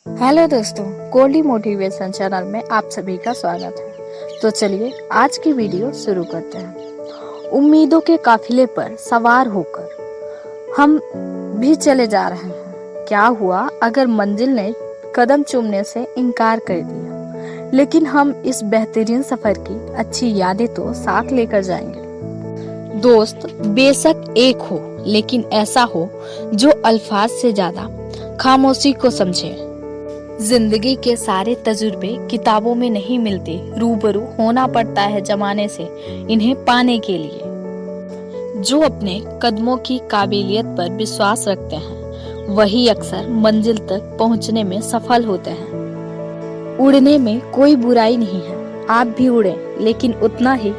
Hello दोस्तों, Goldy motivation channel में आप सभी का स्वागत है। तो चलिए आज की वीडियो शुरू करते हैं। उम्मीदों के काफिले पर सवार होकर हम भी चले जा रहे हैं। क्या हुआ अगर मंजिल ने कदम चूमने से इनकार कर दिया, लेकिन हम इस बेहतरीन सफर की अच्छी यादें तो साथ लेकर जाएंगे। दोस्त बेशक एक हो, लेकिन ऐसा हो जो अल्फाज से ज्यादा खामोशी को समझे। जिंदगी के सारे तजुर्बे किताबों में नहीं मिलते, रूबरू होना पड़ता है जमाने से इन्हें पाने के लिए। जो अपने कदमों की काबिलियत पर विश्वास रखते हैं वही अक्सर मंजिल तक पहुंचने में सफल होते हैं। उड़ने में कोई बुराई नहीं है, आप भी उड़े, लेकिन उतना ही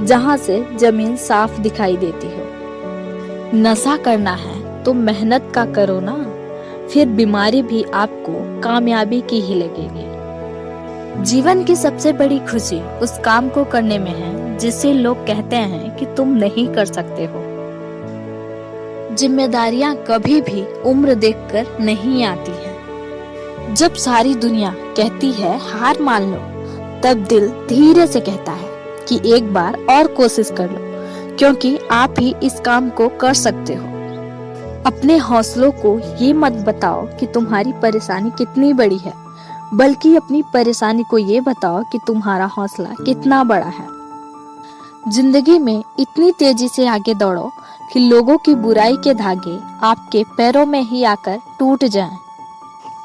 जहां से जमीन साफ दिखाई देती हो। नशा करना है तो मेहनत का करो ना, फिर बीमारी भी आपको कामयाबी की ही लगेगी। जीवन की सबसे बड़ी खुशी उस काम को करने में है जिसे लोग कहते हैं कि तुम नहीं कर सकते हो। जिम्मेदारियां कभी भी उम्र देखकर नहीं आती हैं। जब सारी दुनिया कहती है हार मान लो, तब दिल धीरे से कहता है कि एक बार और कोशिश कर लो, क्योंकि आप ही इस काम को कर सकते हो। अपने हौसलों को ये मत बताओ कि तुम्हारी परेशानी कितनी बड़ी है, बल्कि अपनी परेशानी को ये बताओ कि तुम्हारा हौसला कितना बड़ा है। जिंदगी में इतनी तेजी से आगे दौड़ो कि लोगों की बुराई के धागे आपके पैरों में ही आकर टूट जाएं।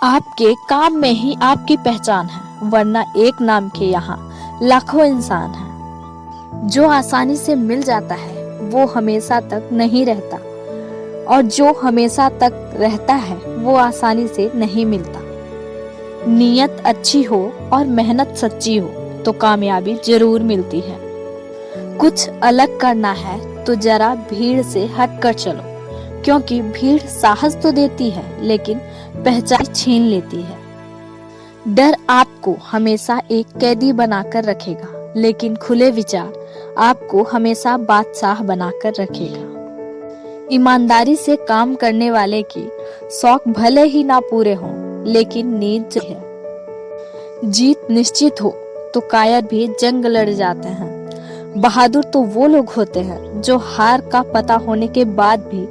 आपके काम में ही आपकी पहचान है, वरना एक नाम के यहाँ लाखों इंसान हैं। जो आसानी से मिल जाता है वो हमेशा तक नहीं रहता, और जो हमेशा तक रहता है वो आसानी से नहीं मिलता। नीयत अच्छी हो और मेहनत सच्ची हो तो कामयाबी जरूर मिलती है। कुछ अलग करना है तो जरा भीड़ से हट कर चलो, क्योंकि भीड़ साहस तो देती है लेकिन पहचान छीन लेती है। डर आपको हमेशा एक कैदी बनाकर रखेगा, लेकिन खुले विचार आपको हमेशा बादशाह बनाकर रखेगा। ईमानदारी से काम करने वाले की शौक भले ही ना पूरे हों, लेकिन नींद है। जीत निश्चित हो तो कायर भी जंग लड़ जाते हैं। बहादुर तो वो लोग होते हैं जो हार का पता होने के बाद भी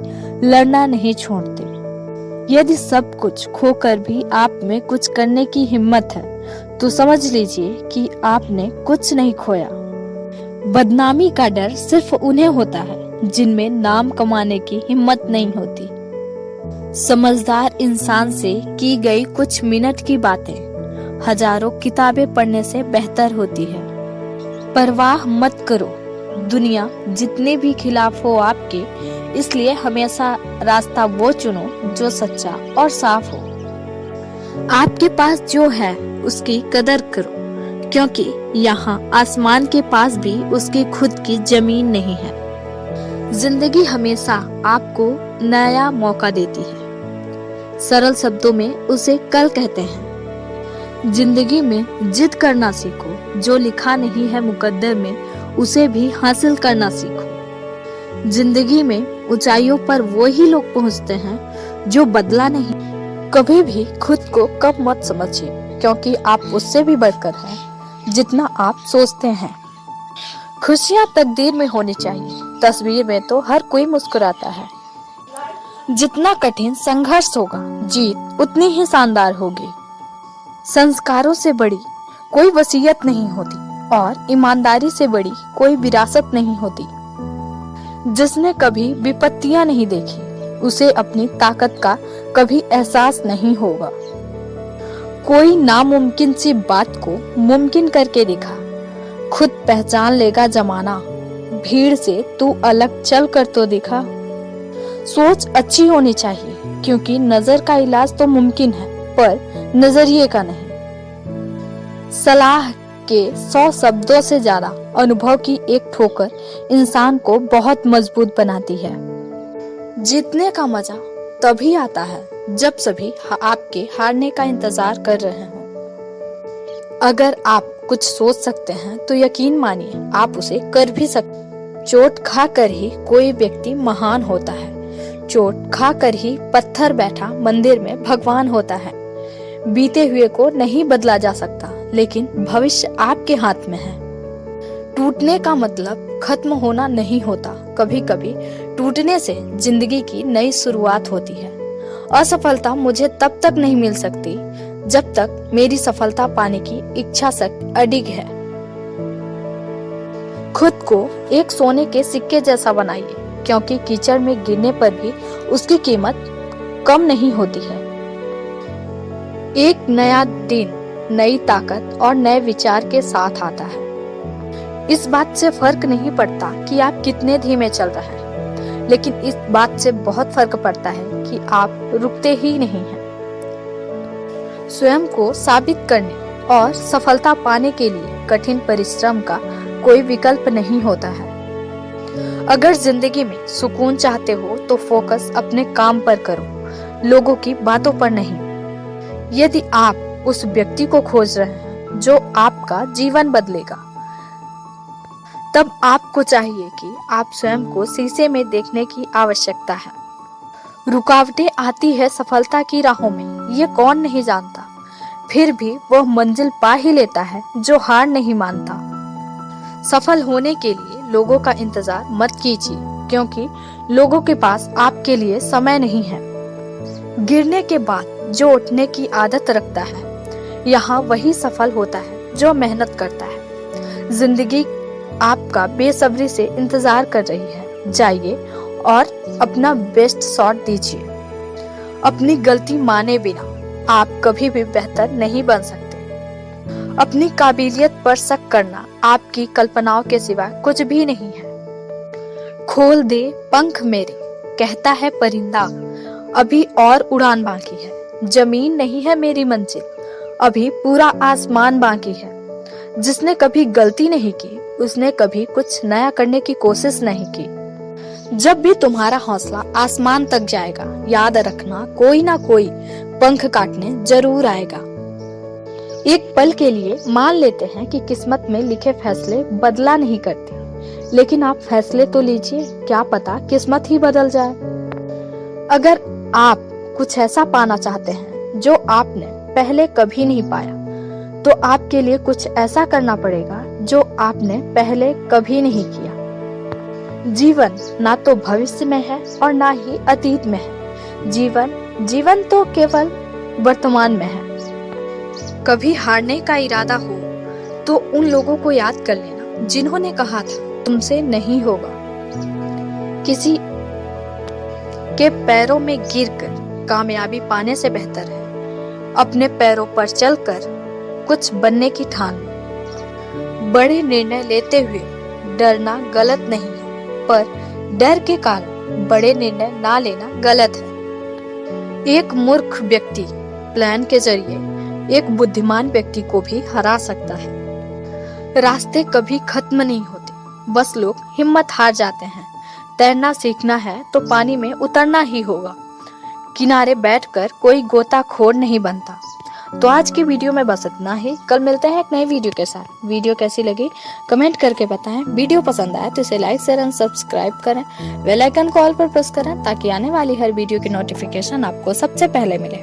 लड़ना नहीं छोड़ते। यदि सब कुछ खोकर भी आप में कुछ करने की हिम्मत है तो समझ लीजिए कि आपने कुछ नहीं खोया। बदनामी का डर सिर्फ उन्हें होता है जिनमें नाम कमाने की हिम्मत नहीं होती। समझदार इंसान से की गई कुछ मिनट की बातें हजारों किताबें पढ़ने से बेहतर होती है। परवाह मत करो, दुनिया जितने भी खिलाफ हो आपके, इसलिए हमेशा रास्ता वो चुनो जो सच्चा और साफ हो। आपके पास जो है उसकी कदर करो, क्योंकि यहाँ आसमान के पास भी उसकी खुद की जमीन नहीं है। जिंदगी हमेशा आपको नया मौका देती है। सरल शब्दों में उसे कल कहते हैं। जिंदगी में जिद करना सीखो, जो लिखा नहीं है मुकद्दर में उसे भी हासिल करना सीखो। जिंदगी में ऊंचाइयों पर वो ही लोग पहुंचते हैं जो बदला नहीं। कभी भी खुद को कम मत समझिए, क्योंकि आप उससे भी बढ़कर हैं जितना आप सोचते हैं। खुशियां तकदीर में होनी चाहिए, तस्वीर में तो हर कोई मुस्कुराता है। जितना कठिन संघर्ष होगा, जीत उतनी ही शानदार होगी। संस्कारों से बड़ी कोई वसीयत नहीं होती, और ईमानदारी से बड़ी कोई विरासत नहीं होती। जिसने कभी विपत्तियां नहीं देखी उसे अपनी ताकत का कभी एहसास नहीं होगा। कोई नामुमकिन सी बात को मुमकिन करके दिखा, खुद पहचान लेगा जमाना। भीड़ से तू अलग चल कर तो दिखा। सोच अच्छी होनी चाहिए, क्योंकि नजर का इलाज तो मुमकिन है, पर नजरिए का नहीं। सलाह के 100 शब्दों से ज्यादा अनुभव की एक ठोकर इंसान को बहुत मजबूत बनाती है। जीतने का मजा तभी आता है जब सभी आपके हारने का इंतजार कर रहे हों। अगर आप कुछ सोच सकते हैं तो यकीन मानिए आप उसे कर भी सकते। चोट खाकर ही कोई व्यक्ति महान होता है। चोट खाकर ही पत्थर बैठा मंदिर में भगवान होता है। बीते हुए को नहीं बदला जा सकता, लेकिन भविष्य आपके हाथ में है। टूटने का मतलब खत्म होना नहीं होता। कभी कभी टूटने से जिंदगी की नई शुरुआत होती है। असफलता मुझे तब तक नहीं मिल सकती जब तक मेरी सफलता पाने की इच्छा शक्ति अडिग है। खुद को एक सोने के सिक्के जैसा बनाइए, क्योंकि कीचड़ में गिरने पर भी उसकी कीमत कम नहीं होती है। एक नया दिन नई ताकत और नए विचार के साथ आता है। इस बात से फर्क नहीं पड़ता कि आप कितने धीमे चल रहे हैं, लेकिन इस बात से बहुत फर्क पड़ता है कि आप रुकते ही नहीं हैं। स्वयं को साबित करने और सफलता पाने के लिए कठिन परिश्रम का कोई विकल्प नहीं होता है। अगर जिंदगी में सुकून चाहते हो तो फोकस अपने काम पर करो, लोगों की बातों पर नहीं। यदि आप उस व्यक्ति को खोज रहे हैं जो आपका जीवन बदलेगा, तब आपको चाहिए कि आप स्वयं को शीशे में देखने की आवश्यकता है। रुकावटें आती है सफलता की राहों में, ये कौन नहीं जानता। फिर भी वह मंजिल पा ही लेता है जो हार नहीं मानता। सफल होने के लिए लोगों का इंतजार मत कीजिए, क्योंकि लोगों के पास आपके लिए समय नहीं है। गिरने के बाद जो उठने की आदत रखता है, यहाँ वही सफल होता है जो मेहनत करता है। जिंदगी आपका बेसब्री से इंतजार कर रही है। जाइए और अपना बेस्ट शॉट दीजिए। अपनी गलती माने बिना आप कभी भी बेहतर नहीं बन सकते। अपनी काबिलियत पर शक करना आपकी कल्पनाओं के सिवा कुछ भी नहीं है। खोल दे पंख मेरे, कहता है परिंदा, अभी और उड़ान बाकी है। जमीन नहीं है मेरी मंजिल, अभी पूरा आसमान बाकी है। जिसने कभी गलती नहीं की, उसने कभी कुछ नया करने की कोशिश नहीं की। जब भी तुम्हारा हौसला आसमान तक जाएगा, याद रखना कोई ना कोई पंख काटने जरूर आएगा। एक पल के लिए मान लेते हैं कि किस्मत में लिखे फैसले बदला नहीं करते, लेकिन आप फैसले तो लीजिए, क्या पता किस्मत ही बदल जाए। अगर आप कुछ ऐसा पाना चाहते हैं जो आपने पहले कभी नहीं पाया, तो आपके लिए कुछ ऐसा करना पड़ेगा जो आपने पहले कभी नहीं किया। जीवन ना तो भविष्य में है और ना ही अतीत में है। जीवन तो केवल वर्तमान में है। कभी हारने का इरादा हो तो उन लोगों को याद कर लेना जिन्होंने कहा था तुमसे नहीं होगा। किसी के पैरों में गिरकर कामयाबी पाने से बेहतर है अपने पैरों पर चलकर कुछ बनने की ठान लो। बड़े निर्णय लेते हुए डरना गलत नहीं है, पर डर के कारण बड़े निर्णय ना लेना गलत है। एक मूर्ख व्यक्ति प्लान के जरिए एक बुद्धिमान व्यक्ति को भी हरा सकता है। रास्ते कभी खत्म नहीं होते, बस लोग हिम्मत हार जाते हैं। तैरना सीखना है तो पानी में उतरना ही होगा। किनारे बैठकर कोई गोताखोर नहीं बनता। तो आज की वीडियो में बस इतना ही। कल मिलते हैं एक नए वीडियो के साथ। वीडियो कैसी लगी कमेंट करके बताएं। वीडियो पसंद आए तो इसे लाइक शेयर एंड सब्सक्राइब करें। बेल आइकन को ऑल पर प्रेस करें ताकि आने वाली हर वीडियो की नोटिफिकेशन आपको सबसे पहले मिले।